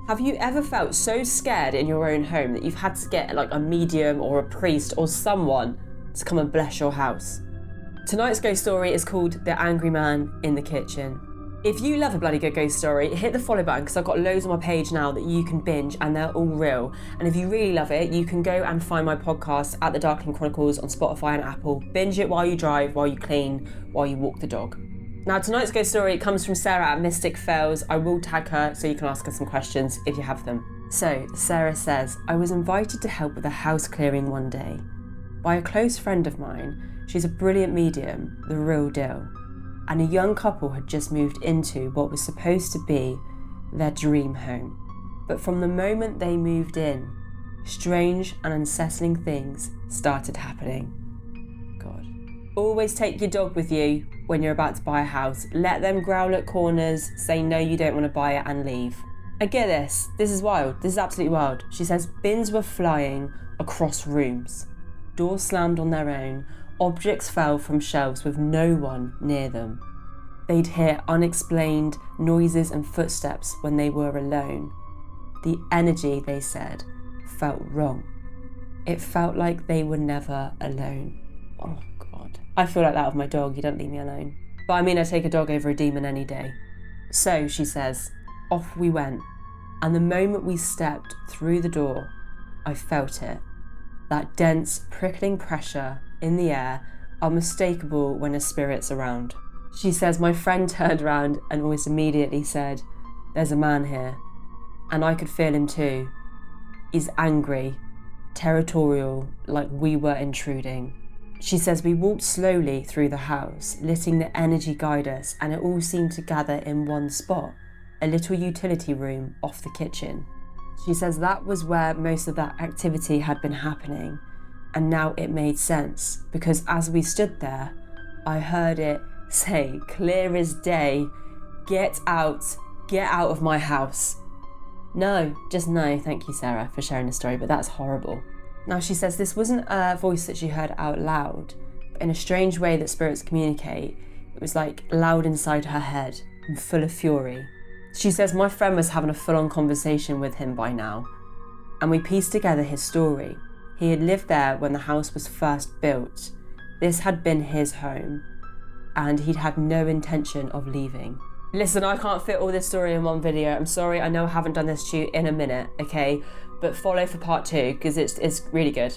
Have you ever felt so scared in your own home that you've had to get like a medium or a priest or someone to come and bless your house? Tonight's ghost story is called The Angry Man in the Kitchen. If you love a bloody good ghost story, hit the follow button because I've got loads on my page now that you can binge and they're all real. And if you really love it, you can go and find my podcast at The Darkling Chronicles on Spotify and Apple. Binge it while you drive, while you clean, while you walk the dog. Now, tonight's ghost story comes from Sarah at Mystic Fails. I will tag her so you can ask her some questions if you have them. So, Sarah says, I was invited to help with a house clearing one day by a close friend of mine. She's a brilliant medium, the real deal. And a young couple had just moved into what was supposed to be their dream home. But from the moment they moved in, strange and unsettling things started happening. God. Always take your dog with you when you're about to buy a house. Let them growl at corners, say no you don't want to buy it and leave. And get this, this is wild, this is absolutely wild. She says bins were flying across rooms. Doors slammed on their own. Objects fell from shelves with no one near them. They'd hear unexplained noises and footsteps when they were alone. The energy, they said, felt wrong. It felt like they were never alone. Oh God. I feel like that with my dog, you don't leave me alone. But I mean, I take a dog over a demon any day. So, she says, off we went. And the moment we stepped through the door, I felt it. That dense, prickling pressure in the air, unmistakable when a spirit's around. She says my friend turned around and almost immediately said, there's a man here. And I could feel him too. He's angry, territorial, like we were intruding. She says we walked slowly through the house, letting the energy guide us, and it all seemed to gather in one spot, a little utility room off the kitchen. She says that was where most of that activity had been happening. And now it made sense, because as we stood there, I heard it say, clear as day, get out of my house. No, just no, thank you Sarah for sharing the story, but that's horrible. Now she says this wasn't a voice that she heard out loud, but in a strange way that spirits communicate, it was like loud inside her head and full of fury. She says my friend was having a full-on conversation with him by now, and we pieced together his story. He had lived there when the house was first built. This had been his home, and he'd had no intention of leaving. Listen, I can't fit all this story in one video. I'm sorry, I know I haven't done this to you in a minute, okay? But follow for part 2, because it's really good.